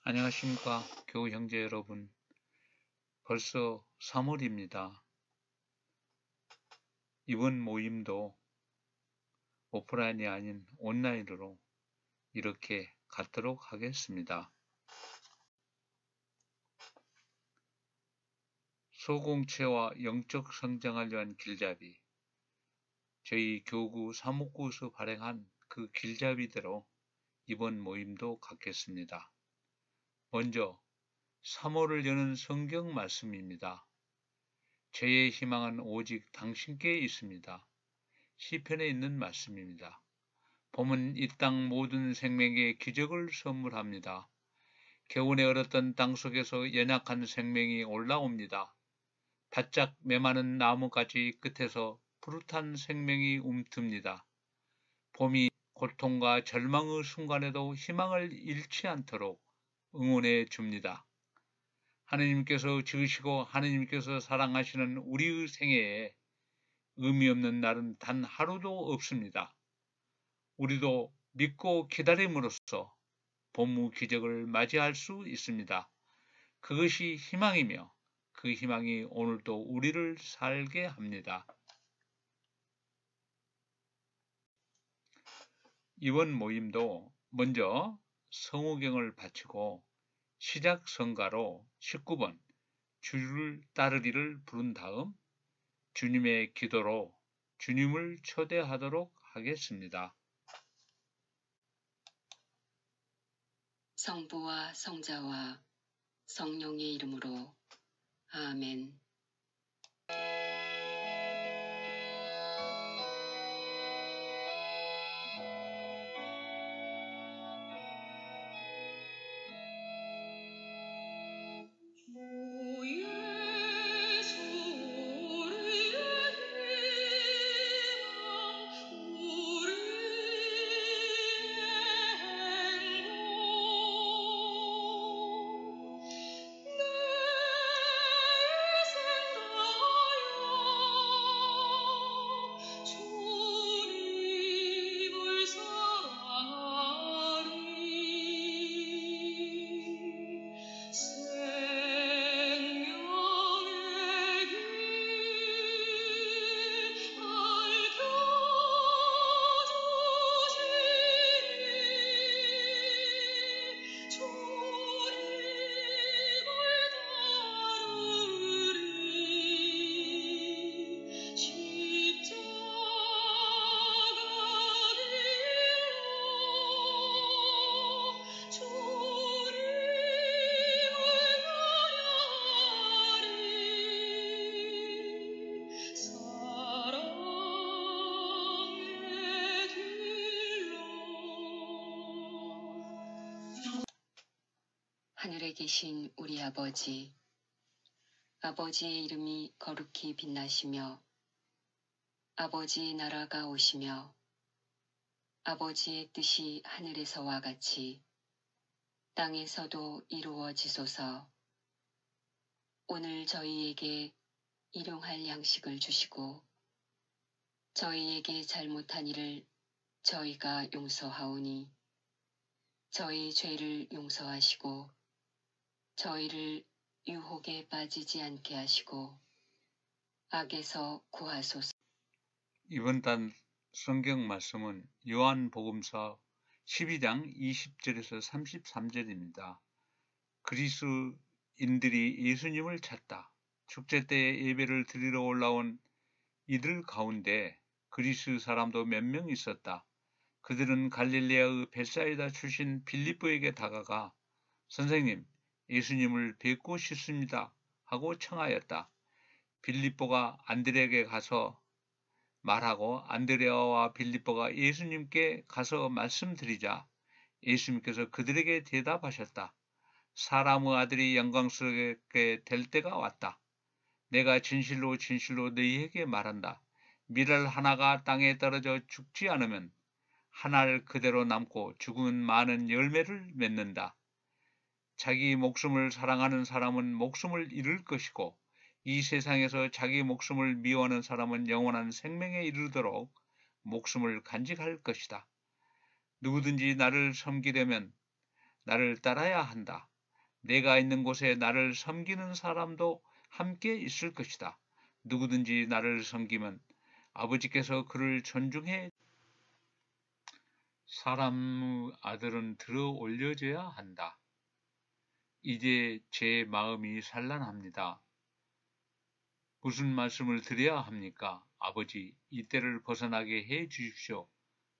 안녕하십니까, 교우 형제 여러분. 벌써 3월입니다. 이번 모임도 오프라인이 아닌 온라인으로 이렇게 갖도록 하겠습니다. 소공체와 영적 성장을 위한 길잡이, 저희 교구 사목구에서 발행한 그 길잡이대로 이번 모임도 갖겠습니다. 먼저 3월을 여는 성경 말씀입니다. 저의 희망은 오직 당신께 있습니다. 시편에 있는 말씀입니다. 봄은 이 땅 모든 생명에 기적을 선물합니다. 겨우내 얼었던 땅 속에서 연약한 생명이 올라옵니다. 바짝 메마른 나무가지 끝에서 푸릇한 생명이 움틉니다. 봄이 고통과 절망의 순간에도 희망을 잃지 않도록 응원해 줍니다. 하느님께서 지으시고 하느님께서 사랑하시는 우리의 생애에 의미 없는 날은 단 하루도 없습니다. 우리도 믿고 기다림으로써 봄의 기적을 맞이할 수 있습니다. 그것이 희망이며 그 희망이 오늘도 우리를 살게 합니다. 이번 모임도 먼저 성우경을 바치고 시작 성가로 19번 주를 따르리를 부른 다음 주님의 기도로 주님을 초대하도록 하겠습니다. 성부와 성자와 성령의 이름으로 아멘. 하늘에 계신 우리 아버지, 아버지의 이름이 거룩히 빛나시며 아버지의 나라가 오시며 아버지의 뜻이 하늘에서와 같이 땅에서도 이루어지소서. 오늘 저희에게 일용할 양식을 주시고 저희에게 잘못한 일을 저희가 용서하오니 저희 죄를 용서하시고 저희를 유혹에 빠지지 않게 하시고 악에서 구하소서. 이번 단 성경 말씀은 요한복음서 12장 20절에서 33절입니다. 그리스인들이 예수님을 찾다. 축제 때에 예배를 드리러 올라온 이들 가운데 그리스 사람도 몇 명 있었다. 그들은 갈릴레아의 벳사이다 출신 빌립보에게 다가가 선생님, 예수님을 뵙고 싶습니다 하고 청하였다. 빌립보가 안드레에게 가서 말하고 안드레아와 빌립보가 예수님께 가서 말씀드리자 예수님께서 그들에게 대답하셨다. 사람의 아들이 영광스럽게 될 때가 왔다. 내가 진실로 진실로 너희에게 말한다. 밀알 하나가 땅에 떨어져 죽지 않으면 한 알 그대로 남고 죽은 많은 열매를 맺는다. 자기 목숨을 사랑하는 사람은 목숨을 잃을 것이고 이 세상에서 자기 목숨을 미워하는 사람은 영원한 생명에 이르도록 목숨을 간직할 것이다. 누구든지 나를 섬기려면 나를 따라야 한다. 내가 있는 곳에 나를 섬기는 사람도 함께 있을 것이다. 누구든지 나를 섬기면 아버지께서 그를 존중해 사람의 아들은 들어 올려져야 한다. 이제 제 마음이 산란합니다. 무슨 말씀을 드려야 합니까? 아버지, 이 때를 벗어나게 해 주십시오.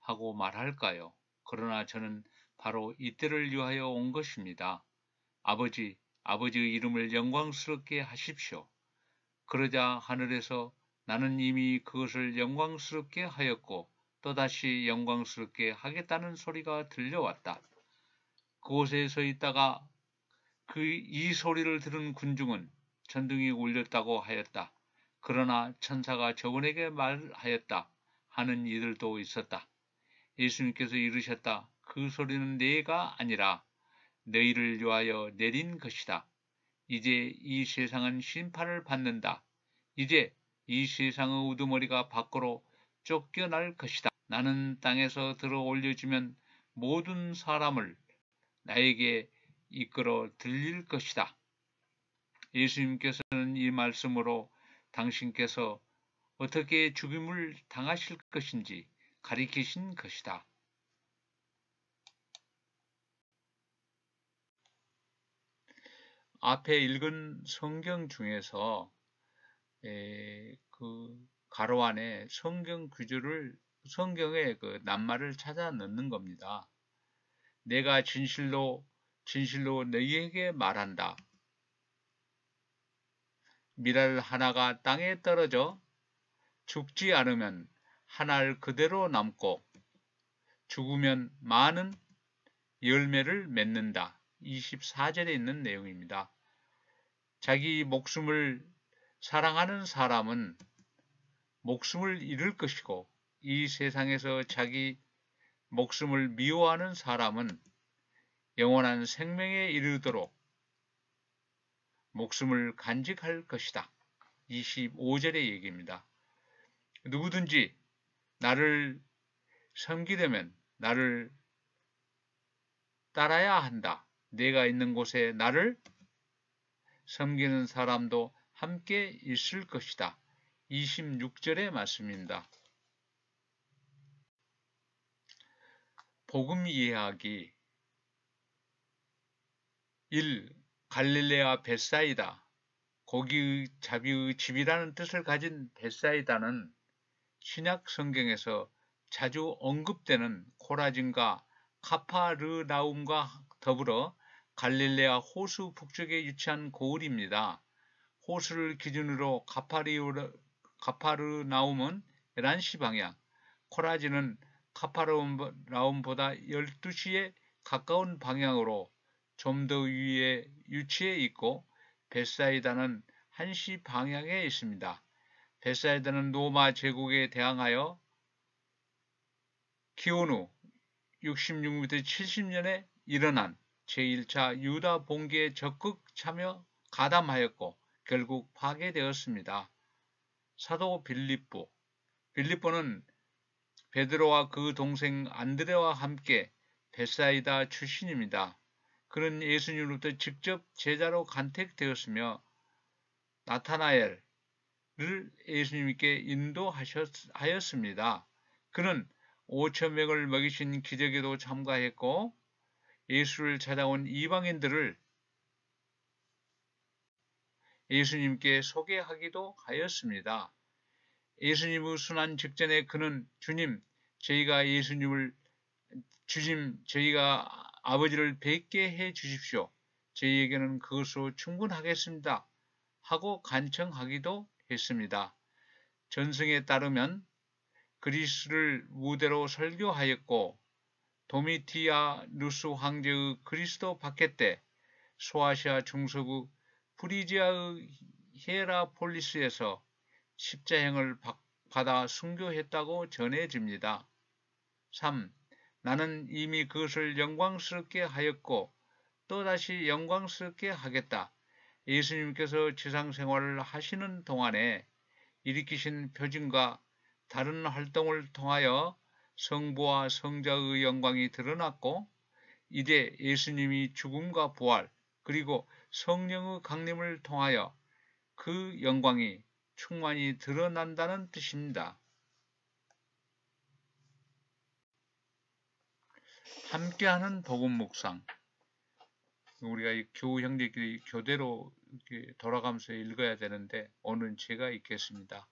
하고 말할까요? 그러나 저는 바로 이 때를 위하여 온 것입니다. 아버지, 아버지의 이름을 영광스럽게 하십시오. 그러자 하늘에서 나는 이미 그것을 영광스럽게 하였고 또다시 영광스럽게 하겠다는 소리가 들려왔다. 그곳에 서 있다가 이 소리를 들은 군중은 천둥이 울렸다고 하였다. 그러나 천사가 저분에게 말하였다 하는 이들도 있었다. 예수님께서 이르셨다. 그 소리는 내가 아니라 너희를 위하여 내린 것이다. 이제 이 세상은 심판을 받는다. 이제 이 세상의 우두머리가 밖으로 쫓겨날 것이다. 나는 땅에서 들어 올려주면 모든 사람을 나에게 이끌어 들릴 것이다. 예수님께서는 이 말씀으로 당신께서 어떻게 죽임을 당하실 것인지 가리키신 것이다. 앞에 읽은 성경 중에서 그 가로 안에 성경 구절을 성경의 그 낱말을 찾아 넣는 겁니다. 내가 진실로 너희에게 말한다. 밀알 하나가 땅에 떨어져 죽지 않으면 한 알 그대로 남고 죽으면 많은 열매를 맺는다. 24절에 있는 내용입니다. 자기 목숨을 사랑하는 사람은 목숨을 잃을 것이고 이 세상에서 자기 목숨을 미워하는 사람은 영원한 생명에 이르도록 목숨을 간직할 것이다. 25절의 얘기입니다. 누구든지 나를 섬기려면 나를 따라야 한다. 내가 있는 곳에 나를 섬기는 사람도 함께 있을 것이다. 26절의 말씀입니다. 복음 이해하기 1. 갈릴레아 벳사이다. 고기의 자비의 집이라는 뜻을 가진 벳사이다는 신약 성경에서 자주 언급되는 코라진과 카파르나움과 더불어 갈릴레아 호수 북쪽에 위치한 고을입니다. 호수를 기준으로 카파르나움은 11시 방향, 코라진은 카파르나움보다 12시에 가까운 방향으로 좀 더 위에 위치해 있고 벳사이다는 1시 방향에 있습니다. 벳사이다는 로마 제국에 대항하여 기원 후 66m 70년에 일어난 제1차 유다 봉기에 적극 참여 가담하였고 결국 파괴되었습니다. 사도 빌립보는 베드로와 그 동생 안드레와 함께 벳사이다 출신입니다. 그는 예수님으로부터 직접 제자로 간택되었으며 나타나엘을 예수님께 인도하였습니다. 그는 5,000명을 먹이신 기적에도 참가했고 예수를 찾아온 이방인들을 예수님께 소개하기도 하였습니다. 예수님의 순환 직전에 그는 저희가 아버지를 뵙게 해 주십시오. 저희에게는 그것으로 충분하겠습니다. 하고 간청하기도 했습니다. 전승에 따르면 그리스를 무대로 설교하였고 도미티아누스 황제의 그리스도 박해 때 소아시아 중서부 프리지아의 히에라폴리스에서 십자형을 받아 순교했다고 전해집니다. 3. 나는 이미 그것을 영광스럽게 하였고 또다시 영광스럽게 하겠다. 예수님께서 지상생활을 하시는 동안에 일으키신 표징과 다른 활동을 통하여 성부와 성자의 영광이 드러났고 이제 예수님이 죽음과 부활, 그리고 성령의 강림을 통하여 그 영광이 충만히 드러난다는 뜻입니다. 함께하는 복음 묵상. 우리가 이 교우 형제끼리 교대로 이렇게 돌아가면서 읽어야 되는데 오늘은 제가 읽겠습니다.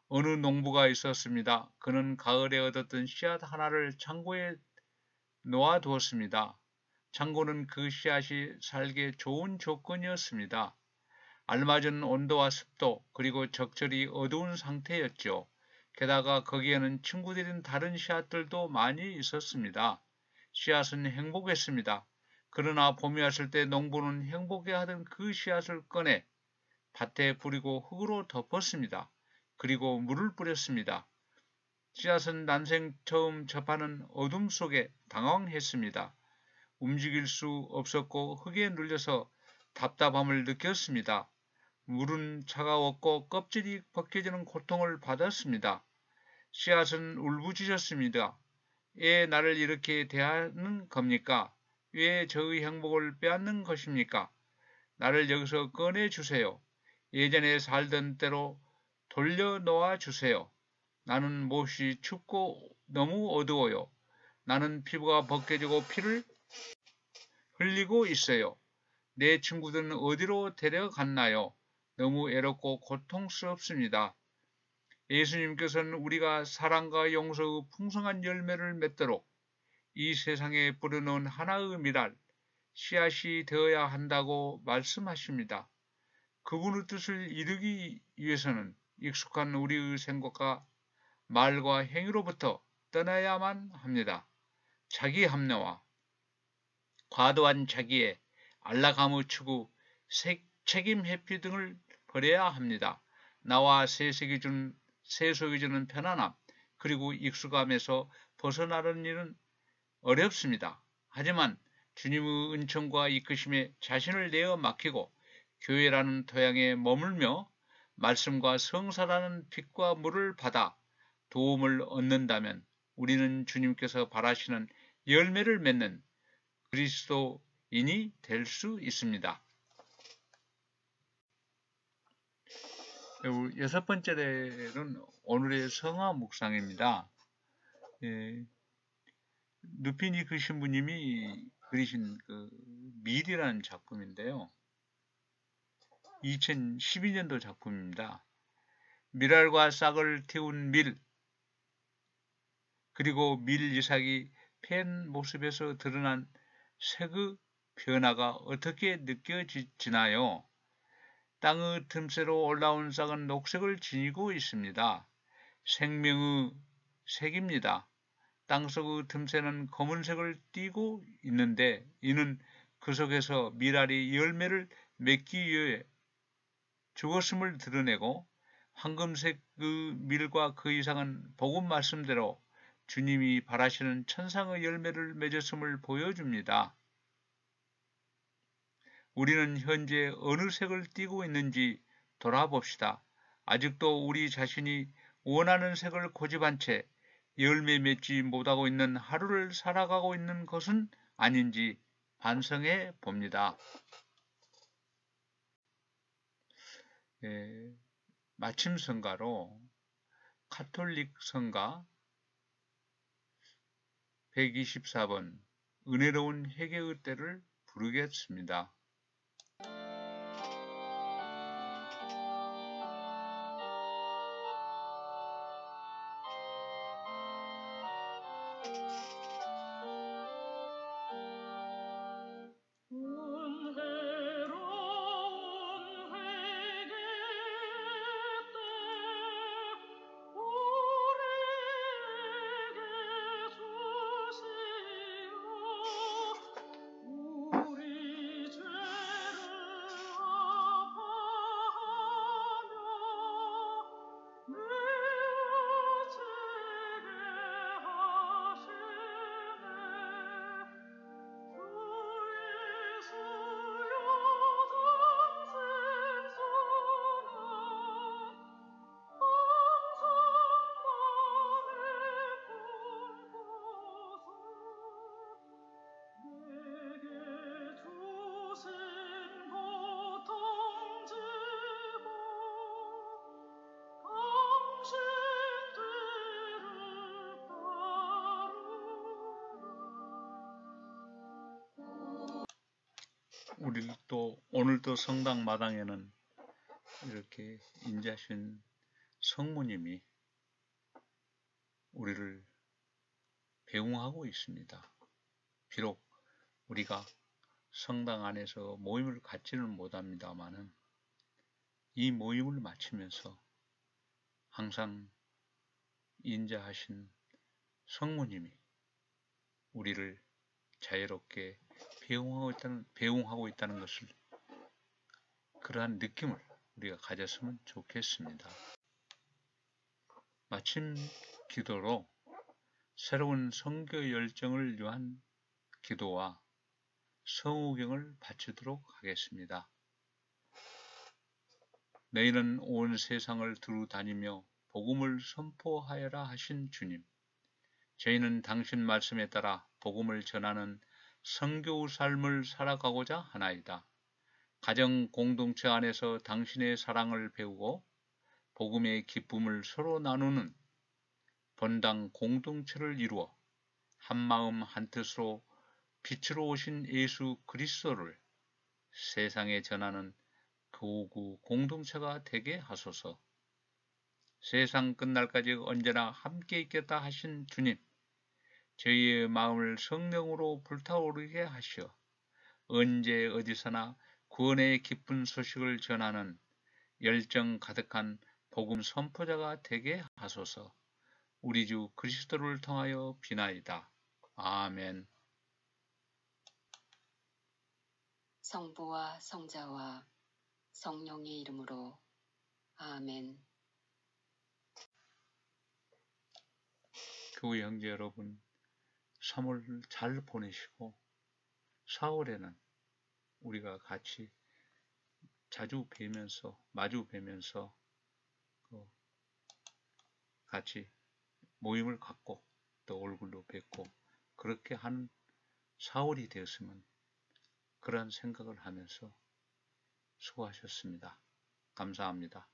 어느 농부가 있었습니다. 그는 가을에 얻었던 씨앗 하나를 창고에 놓아두었습니다. 창고는 그 씨앗이 살기에 좋은 조건이었습니다. 알맞은 온도와 습도 그리고 적절히 어두운 상태였죠. 게다가 거기에는 친구들인 다른 씨앗들도 많이 있었습니다. 씨앗은 행복했습니다. 그러나 봄이 왔을 때 농부는 행복해하던 그 씨앗을 꺼내 밭에 뿌리고 흙으로 덮었습니다. 그리고 물을 뿌렸습니다. 씨앗은 난생 처음 접하는 어둠 속에 당황했습니다. 움직일 수 없었고 흙에 눌려서 답답함을 느꼈습니다. 물은 차가웠고 껍질이 벗겨지는 고통을 받았습니다. 씨앗은 울부짖었습니다. 왜 나를 이렇게 대하는 겁니까? 왜 저의 행복을 빼앗는 것입니까? 나를 여기서 꺼내주세요. 예전에 살던 때로 돌려놓아 주세요. 나는 몹시 춥고 너무 어두워요. 나는 피부가 벗겨지고 피를 흘리고 있어요. 내 친구들은 어디로 데려갔나요? 너무 외롭고 고통스럽습니다. 예수님께서는 우리가 사랑과 용서의 풍성한 열매를 맺도록 이 세상에 뿌려놓은 하나의 미랄, 씨앗이 되어야 한다고 말씀하십니다. 그분의 뜻을 이루기 위해서는 익숙한 우리의 생각과 말과 행위로부터 떠나야만 합니다. 자기 합리화, 과도한 자기애, 안락함의 추구, 책임 회피 등을 버려야 합니다. 나와 세속이 주는 편안함, 그리고 익숙함에서 벗어나는 일은 어렵습니다. 하지만 주님의 은총과 이끄심에 자신을 내어 맡기고 교회라는 토양에 머물며 말씀과 성사라는 빛과 물을 받아 도움을 얻는다면 우리는 주님께서 바라시는 열매를 맺는 그리스도인이 될 수 있습니다. 여섯 번째는 오늘의 성화 묵상입니다. 누피니 그 신부님이 그리신 그 밀이라는 작품인데요. 2012년도 작품입니다. 밀알과 싹을 틔운 밀, 그리고 밀 이삭이 팬 모습에서 드러난 색의 변화가 어떻게 느껴지나요? 땅의 틈새로 올라온 싹은 녹색을 지니고 있습니다. 생명의 색입니다. 땅속의 틈새는 검은색을 띠고 있는데 이는 그 속에서 밀알이 열매를 맺기 위해 죽었음을 드러내고 황금색의 밀과 그 이상은 복음 말씀대로 주님이 바라시는 천상의 열매를 맺었음을 보여줍니다. 우리는 현재 어느 색을 띠고 있는지 돌아봅시다. 아직도 우리 자신이 원하는 색을 고집한 채 열매 맺지 못하고 있는 하루를 살아가고 있는 것은 아닌지 반성해 봅니다. 마침 성가로 카톨릭 성가 124번 은혜로운 회개의 때를 부르겠습니다. 우리 또 오늘도 성당 마당에는 이렇게 인자신 성모님이 우리를 배웅하고 있습니다. 비록 우리가 성당 안에서 모임을 갖지는 못합니다마는 이 모임을 마치면서 항상 인자하신 성모님이 우리를 자유롭게 배웅하고 있다는 것을, 그러한 느낌을 우리가 가졌으면 좋겠습니다. 마침 기도로 새로운 선교 열정을 위한 기도와 성우경을 바치도록 하겠습니다. 너희는 온 세상을 두루 다니며 복음을 선포하여라 하신 주님, 저희는 당신 말씀에 따라 복음을 전하는 선교 삶을 살아가고자 하나이다. 가정 공동체 안에서 당신의 사랑을 배우고 복음의 기쁨을 서로 나누는 본당 공동체를 이루어 한마음 한뜻으로 빛으로 오신 예수 그리스도를 세상에 전하는 교구 공동체가 되게 하소서. 세상 끝날까지 언제나 함께 있겠다 하신 주님, 저희의 마음을 성령으로 불타오르게 하시어 언제 어디서나 구원의 기쁜 소식을 전하는 열정 가득한 복음 선포자가 되게 하소서. 우리 주 그리스도를 통하여 비나이다. 아멘. 성부와 성자와 성령의 이름으로 아멘. 교회 형제 여러분, 3월 잘 보내시고 4월에는 우리가 같이 자주 마주 뵈면서 같이 모임을 갖고 또 얼굴로 뵙고 그렇게 하는 4월이 되었으면, 그러한 생각을 하면서 수고하셨습니다. 감사합니다.